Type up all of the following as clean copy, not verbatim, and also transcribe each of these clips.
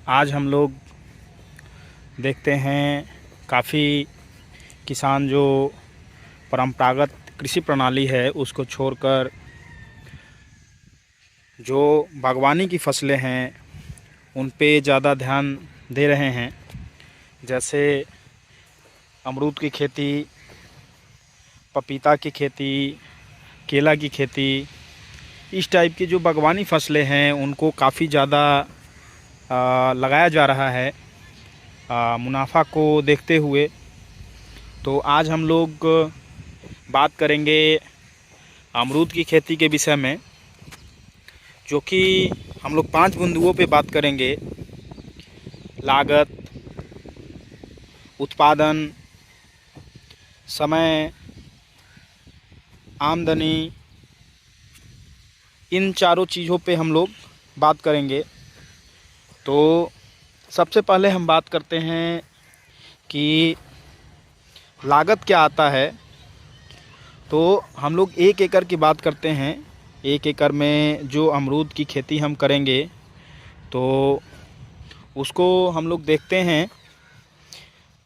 आज हम लोग देखते हैं काफ़ी किसान जो परंपरागत कृषि प्रणाली है उसको छोड़कर जो बागवानी की फसलें हैं उन पे ज़्यादा ध्यान दे रहे हैं। जैसे अमरूद की खेती, पपीता की खेती, केला की खेती, इस टाइप की जो बागवानी फसलें हैं उनको काफ़ी ज़्यादा लगाया जा रहा है मुनाफा को देखते हुए। तो आज हम लोग बात करेंगे अमरूद की खेती के विषय में, जो कि हम लोग 5 बिंदुओं पे बात करेंगे। लागत, उत्पादन, समय, आमदनी, इन चारों चीज़ों पे हम लोग बात करेंगे। तो सबसे पहले हम बात करते हैं कि लागत क्या आता है। तो हम लोग 1 एकड़ की बात करते हैं। 1 एकड़ में जो अमरूद की खेती हम करेंगे तो उसको हम लोग देखते हैं।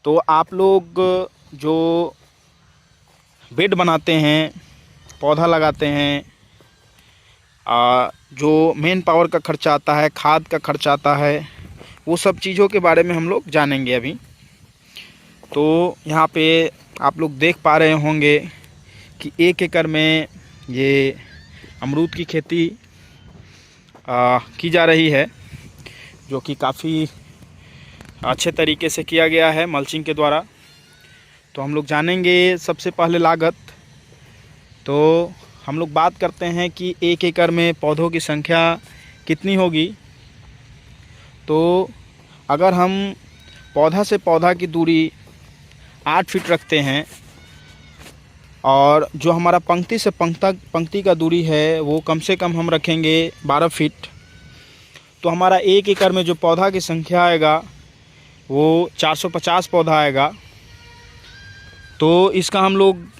तो आप लोग जो बेड बनाते हैं, पौधा लगाते हैं, जो मेन पावर का खर्चा आता है, खाद का खर्चा आता है, वो सब चीज़ों के बारे में हम लोग जानेंगे अभी। तो यहाँ पे आप लोग देख पा रहे होंगे कि 1 एकड़ में ये अमरूद की खेती की जा रही है, जो कि काफ़ी अच्छे तरीके से किया गया है मल्चिंग के द्वारा। तो हम लोग जानेंगे सबसे पहले लागत। तो हम लोग बात करते हैं कि 1 एकड़ में पौधों की संख्या कितनी होगी। तो अगर हम पौधा से पौधा की दूरी 8 फीट रखते हैं और जो हमारा पंक्ति से पंक्ति का दूरी है वो कम से कम हम रखेंगे 12 फीट, तो हमारा 1 एकड़ में जो पौधा की संख्या आएगा वो 450 पौधा आएगा। तो इसका हम लोग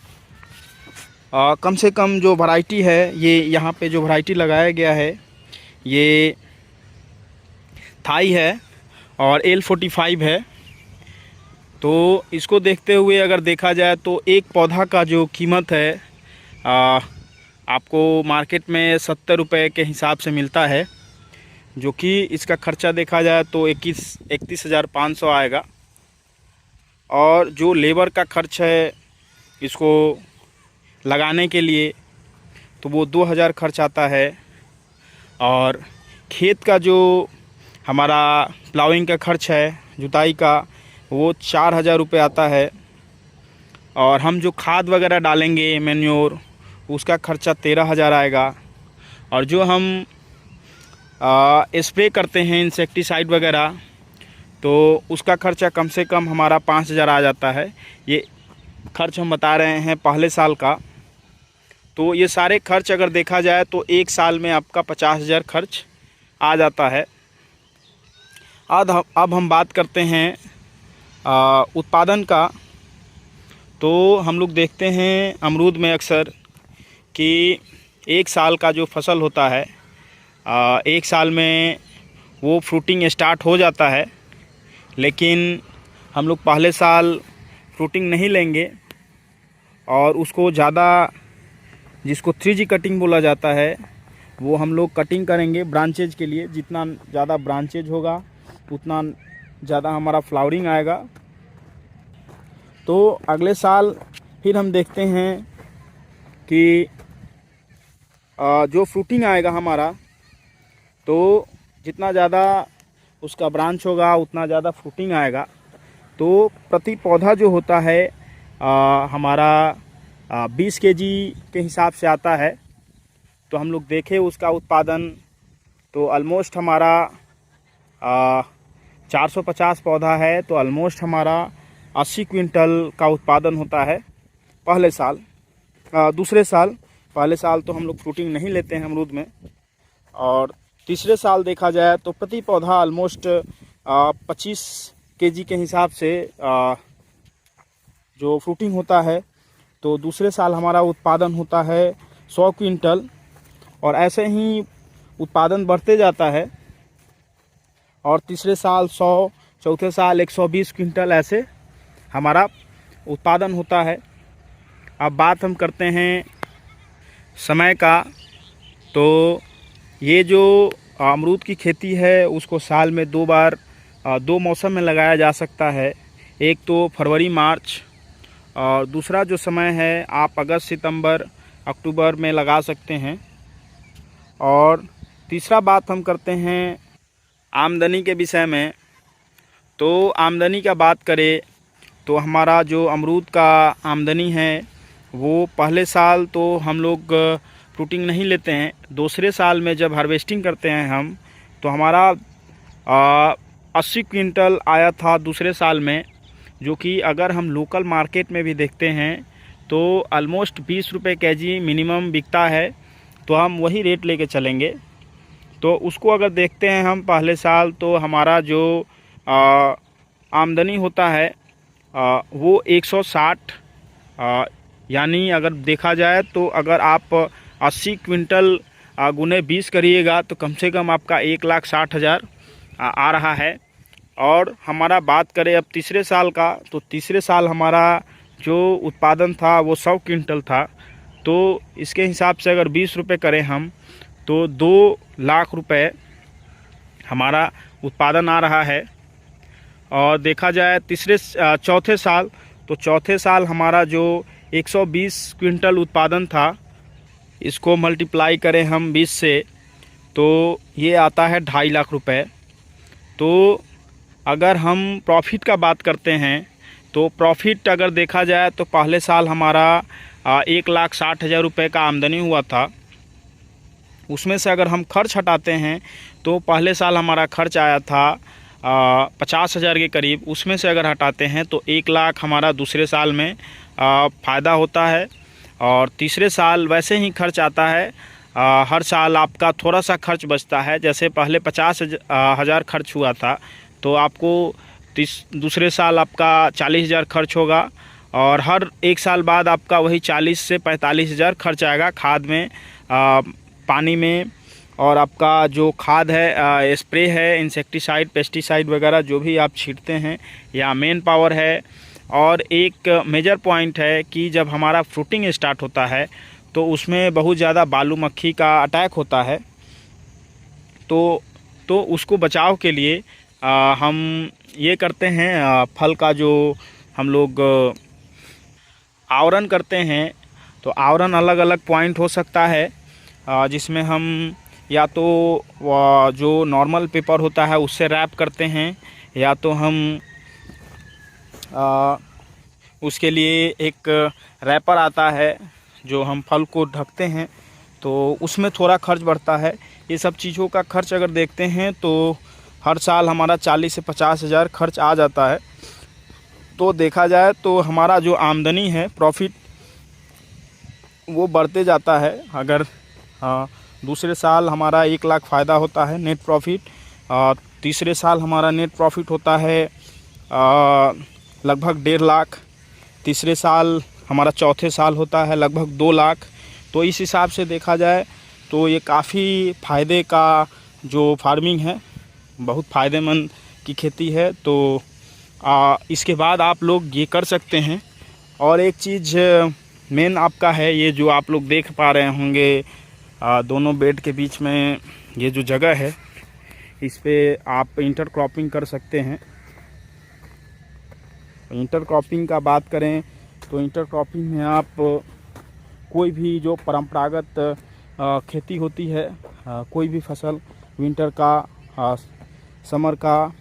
कम से कम जो वैरायटी है, ये यहाँ पे जो वैरायटी लगाया गया है ये थाई है और L45 है। तो इसको देखते हुए अगर देखा जाए तो एक पौधा का जो कीमत है आपको मार्केट में 70 रुपये के हिसाब से मिलता है, जो कि इसका खर्चा देखा जाए तो 31,500 आएगा। और जो लेबर का खर्च है इसको लगाने के लिए तो वो 2,000 खर्च आता है। और खेत का जो हमारा प्लाविंग का खर्च है, जुताई का, वो 4,000 रुपये आता है। और हम जो खाद वगैरह डालेंगे, मैन्योर, उसका खर्चा 13,000 आएगा। और जो हम स्प्रे करते हैं इंसेक्टिसाइड वगैरह, तो उसका खर्चा कम से कम हमारा 5,000 आ जाता है। ये खर्च हम बता रहे हैं पहले साल का। तो ये सारे खर्च अगर देखा जाए तो 1 साल में आपका 50,000 खर्च आ जाता है। अब हम बात करते हैं उत्पादन का। तो हम लोग देखते हैं अमरूद में अक्सर कि 1 साल का जो फसल होता है, 1 साल में वो फ्रूटिंग स्टार्ट हो जाता है, लेकिन हम लोग पहले साल फ्रूटिंग नहीं लेंगे और उसको ज़्यादा, जिसको 3G कटिंग बोला जाता है, वो हम लोग कटिंग करेंगे ब्रांचेज के लिए। जितना ज़्यादा ब्रांचेज होगा उतना ज़्यादा हमारा फ्लावरिंग आएगा। तो अगले साल फिर हम देखते हैं कि जो फ्रूटिंग आएगा हमारा, तो जितना ज़्यादा उसका ब्रांच होगा उतना ज़्यादा फ्रूटिंग आएगा। तो प्रति पौधा जो होता है हमारा 20 kg के हिसाब से आता है। तो हम लोग देखें उसका उत्पादन, तो ऑलमोस्ट हमारा 450 पौधा है, तो ऑलमोस्ट हमारा 80 क्विंटल का उत्पादन होता है पहले साल। दूसरे साल, पहले साल तो हम लोग फ्रूटिंग नहीं लेते हैं अमरूद में। और तीसरे साल देखा जाए तो प्रति पौधा ऑलमोस्ट 25 kg के हिसाब से जो फ्रूटिंग होता है। तो दूसरे साल हमारा उत्पादन होता है 100 क्विंटल, और ऐसे ही उत्पादन बढ़ते जाता है। और तीसरे साल 100, चौथे साल 120 क्विंटल ऐसे हमारा उत्पादन होता है। अब बात हम करते हैं समय का, तो ये जो अमरूद की खेती है उसको साल में 2 बार 2 मौसम में लगाया जा सकता है। एक तो फरवरी मार्च, और दूसरा जो समय है आप अगस्त सितंबर अक्टूबर में लगा सकते हैं। और तीसरा बात हम करते हैं आमदनी के विषय में। तो आमदनी का बात करें तो हमारा जो अमरूद का आमदनी है वो पहले साल तो हम लोग फ्रूटिंग नहीं लेते हैं। दूसरे साल में जब हार्वेस्टिंग करते हैं हम, तो हमारा 80 क्विंटल आया था दूसरे साल में, जो कि अगर हम लोकल मार्केट में भी देखते हैं तो ऑलमोस्ट 20 रुपये केजी मिनिमम बिकता है। तो हम वही रेट लेके चलेंगे। तो उसको अगर देखते हैं हम पहले साल, तो हमारा जो आमदनी होता है वो 160, यानी अगर देखा जाए तो अगर आप 80 क्विंटल गुने 20 करिएगा तो कम से कम आपका 1,60,000 आ रहा है। और हमारा बात करें अब तीसरे साल का, तो तीसरे साल हमारा जो उत्पादन था वो 100 क्विंटल था। तो इसके हिसाब से अगर 20 रुपये करें हम, तो 2 लाख रुपए हमारा उत्पादन आ रहा है। और देखा जाए चौथे साल, तो चौथे साल हमारा जो 120 क्विंटल उत्पादन था, इसको मल्टीप्लाई करें हम 20 से, तो ये आता है 2.5 लाख रुपए। तो अगर हम प्रॉफिट का बात करते हैं, तो प्रॉफिट अगर देखा जाए तो पहले साल हमारा 1,60,000 रुपये का आमदनी हुआ था। उसमें से अगर हम खर्च हटाते हैं तो पहले साल हमारा खर्च आया था 50,000 के करीब। उसमें से अगर हटाते हैं तो 1 लाख हमारा दूसरे साल में फ़ायदा होता है। और तीसरे साल वैसे ही खर्च आता है। हर साल आपका थोड़ा सा खर्च बचता है। जैसे पहले 50,000 खर्च हुआ था, तो आपको दूसरे साल आपका 40,000 खर्च होगा। और हर 1 साल बाद आपका वही 40 से 45,000 खर्च आएगा खाद में, पानी में, और आपका जो खाद है, स्प्रे है, इंसेक्टिसाइड, पेस्टिसाइड वगैरह जो भी आप छींटते हैं, या मेन पावर है। और एक मेजर पॉइंट है कि जब हमारा फ्रूटिंग स्टार्ट होता है तो उसमें बहुत ज़्यादा बालू मक्खी का अटैक होता है। तो उसको बचाव के लिए हम ये करते हैं, फल का जो हम लोग आवरण करते हैं। तो आवरण अलग अलग पॉइंट हो सकता है, जिसमें हम या तो जो नॉर्मल पेपर होता है उससे रैप करते हैं, या तो हम उसके लिए एक रैपर आता है जो हम फल को ढकते हैं, तो उसमें थोड़ा खर्च बढ़ता है। ये सब चीज़ों का खर्च अगर देखते हैं तो हर साल हमारा 40 से 50,000 खर्च आ जाता है। तो देखा जाए तो हमारा जो आमदनी है, प्रॉफिट, वो बढ़ते जाता है। अगर दूसरे साल हमारा 1 लाख फ़ायदा होता है नेट प्रॉफिट, तीसरे साल हमारा नेट प्रॉफिट होता है लगभग 1.5 लाख, तीसरे साल हमारा चौथे साल होता है लगभग 2 लाख। तो इस हिसाब से देखा जाए तो ये काफ़ी फ़ायदे का जो फार्मिंग है, बहुत फ़ायदेमंद की खेती है। तो इसके बाद आप लोग ये कर सकते हैं। और एक चीज़ मेन आपका है, ये जो आप लोग देख पा रहे होंगे दोनों बेड के बीच में ये जो जगह है, इस पे आप इंटरक्रॉपिंग कर सकते हैं। इंटरक्रॉपिंग का बात करें तो इंटरक्रॉपिंग में आप कोई भी जो परंपरागत खेती होती है, कोई भी फसल, विंटर का, समर का,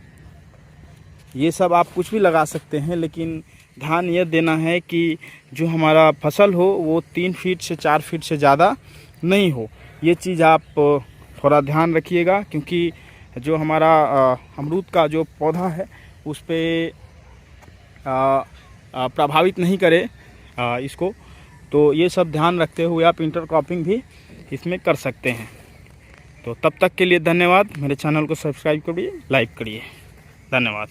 ये सब आप कुछ भी लगा सकते हैं। लेकिन ध्यान ये देना है कि जो हमारा फसल हो वो 3 फीट से 4 फीट से ज़्यादा नहीं हो। ये चीज़ आप थोड़ा ध्यान रखिएगा, क्योंकि जो हमारा अमरूद का जो पौधा है उस पे प्रभावित नहीं करे इसको। तो ये सब ध्यान रखते हुए आप इंटरक्रॉपिंग भी इसमें कर सकते हैं। तो तब तक के लिए धन्यवाद। मेरे चैनल को सब्सक्राइब करिए, लाइक करिए। धन्यवाद।